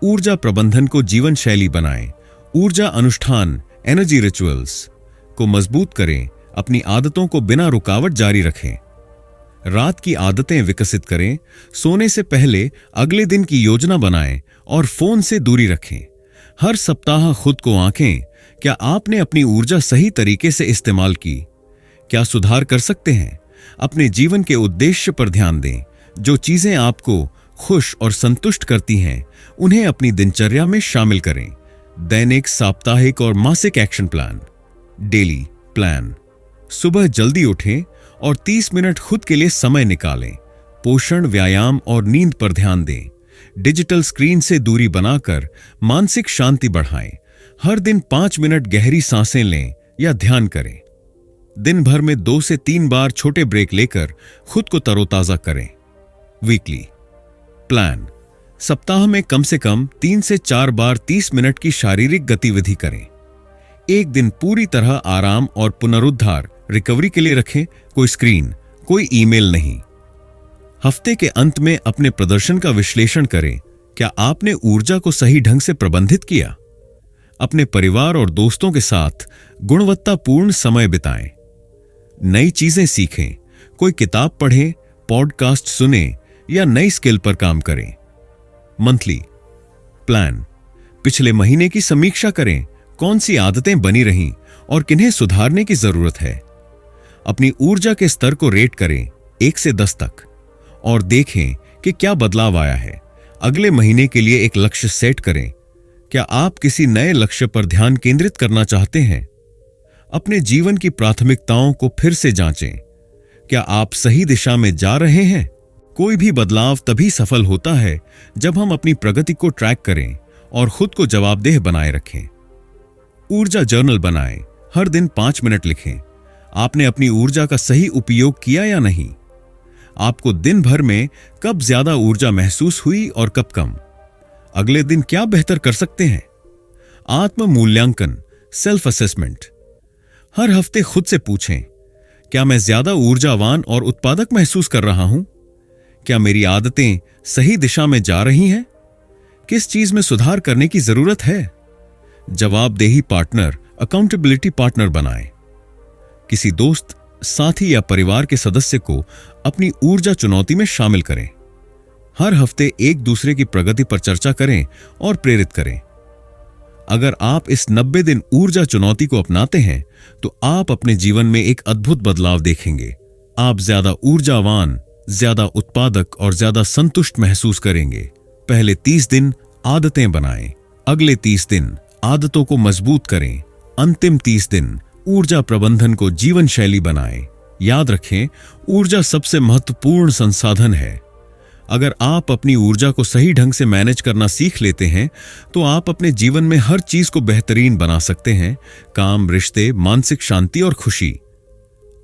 ऊर्जा प्रबंधन को जीवन शैली बनाएं। ऊर्जा अनुष्ठान, एनर्जी रिचुअल्स को मजबूत करें। अपनी आदतों को बिना रुकावट जारी रखें। रात की आदतें विकसित करें। सोने से पहले अगले दिन की योजना बनाएं और फोन से दूरी रखें। हर सप्ताह खुद को आंकें। क्या आपने अपनी ऊर्जा सही तरीके से इस्तेमाल की? क्या सुधार कर सकते हैं? अपने जीवन के उद्देश्य पर ध्यान दें। जो चीजें आपको खुश और संतुष्ट करती हैं, उन्हें अपनी दिनचर्या में शामिल करें। दैनिक, साप्ताहिक और मासिक एक्शन प्लान। Daily plan. सुबह जल्दी उठें और 30 मिनट खुद के लिए समय निकालें। पोषण, व्यायाम और नींद पर ध्यान दें। डिजिटल स्क्रीन से दूरी बनाकर मानसिक शांति बढ़ाएं। हर दिन 5 मिनट गहरी सांसें लें या ध्यान करें। दिन भर में 2 से 3 बार छोटे ब्रेक लेकर खुद को तरोताजा करें। Weekly plan. सप्ताह में कम से कम 3 से 4 बार 30 मिनट की शारीरिक गतिविधि करें। 1 दिन पूरी तरह आराम और पुनरुद्धार, रिकवरी के लिए रखें। कोई स्क्रीन, कोई ईमेल नहीं। हफ्ते के अंत में अपने प्रदर्शन का विश्लेषण करें। क्या आपने ऊर्जा को सही ढंग से प्रबंधित किया? अपने परिवार और दोस्तों के साथ गुणवत्तापूर्ण समय बिताएं। नई चीजें सीखें। कोई किताब पढ़ें, पॉडकास्ट सुनें या नई स्किल पर काम करें। Monthly plan. पिछले महीने की समीक्षा करें। कौन सी आदतें बनी रहीं और किन्हें सुधारने की जरूरत है। अपनी ऊर्जा के स्तर को रेट करें 1 से 10 तक और देखें कि क्या बदलाव आया है। अगले महीने के लिए एक लक्ष्य सेट करें। क्या आप किसी नए लक्ष्य पर ध्यान केंद्रित करना चाहते हैं? अपने जीवन की प्राथमिकताओं को फिर से जांचें। क्या आप सही दिशा में जा रहे हैं? कोई भी बदलाव तभी सफल होता है जब हम अपनी प्रगति को ट्रैक करें और खुद को जवाबदेह बनाए रखें। ऊर्जा जर्नल बनाएं। हर दिन 5 मिनट लिखें। आपने अपनी ऊर्जा का सही उपयोग किया या नहीं? आपको दिन भर में कब ज्यादा ऊर्जा महसूस हुई और कब कम? अगले दिन क्या बेहतर कर सकते हैं? आत्म मूल्यांकन, सेल्फ असेसमेंट। हर हफ्ते खुद से पूछें, क्या मैं ज्यादा ऊर्जावान और उत्पादक महसूस कर रहा हूं? क्या मेरी आदतें सही दिशा में जा रही हैं? किस चीज में सुधार करने की जरूरत है? जवाबदेही पार्टनर, अकाउंटेबिलिटी पार्टनर बनाएं। किसी दोस्त, साथी या परिवार के सदस्य को अपनी ऊर्जा चुनौती में शामिल करें। हर हफ्ते एक दूसरे की प्रगति पर चर्चा करें और प्रेरित करें। अगर आप इस 90 दिन ऊर्जा चुनौती को अपनाते हैं तो आप अपने जीवन में एक अद्भुत बदलाव देखेंगे। आप ज्यादा ऊर्जावान, ज्यादा उत्पादक और ज्यादा संतुष्ट महसूस करेंगे। पहले 30 दिन आदतें बनाएं। अगले 30 दिन आदतों को मजबूत करें। अंतिम 30 दिन ऊर्जा प्रबंधन को जीवन शैली बनाएं। याद रखें, ऊर्जा सबसे महत्वपूर्ण संसाधन है। अगर आप अपनी ऊर्जा को सही ढंग से मैनेज करना सीख लेते हैं तो आप अपने जीवन में हर चीज को बेहतरीन बना सकते हैं। काम, रिश्ते, मानसिक शांति और खुशी।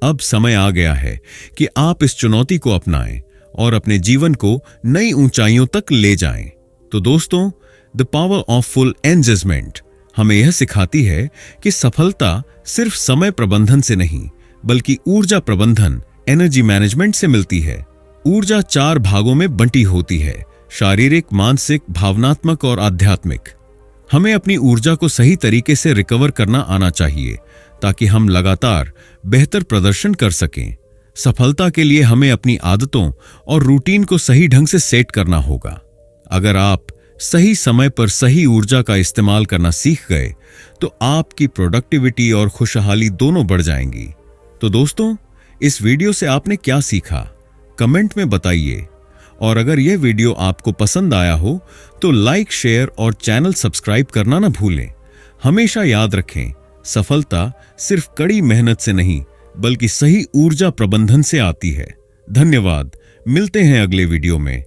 अब समय आ गया है कि आप इस चुनौती को अपनाएं और अपने जीवन को नई ऊंचाइयों तक ले जाएं। तो दोस्तों, the power of full engagement हमें यह सिखाती है कि सफलता सिर्फ समय प्रबंधन से नहीं, बल्कि ऊर्जा प्रबंधन, एनर्जी मैनेजमेंट से मिलती है। ऊर्जा 4 भागों में बंटी होती है: शारीरिक, मानसिक, भावनात्मक और आध्यात्मिक। हमें अपनी ऊर्जा को सही तरीके से रिकवर करना आना चाहिए ताकि हम लगातार बेहतर प्रदर्शन कर सकें। सफलता के लिए हमें अपनी आदतों और रूटीन को सही ढंग से सेट करना होगा। अगर आप सही समय पर सही ऊर्जा का इस्तेमाल करना सीख गए तो आपकी प्रोडक्टिविटी और खुशहाली दोनों बढ़ जाएंगी। तो दोस्तों, इस वीडियो से आपने क्या सीखा? कमेंट में बताइए और अगर यह वीडियो आपको पसंद आया हो तो लाइक, शेयर और चैनल सब्सक्राइब करना ना भूलें। हमेशा याद रखें, सफलता सिर्फ कड़ी मेहनत से नहीं बल्कि सही ऊर्जा प्रबंधन से आती है। धन्यवाद। मिलते हैं अगले वीडियो में।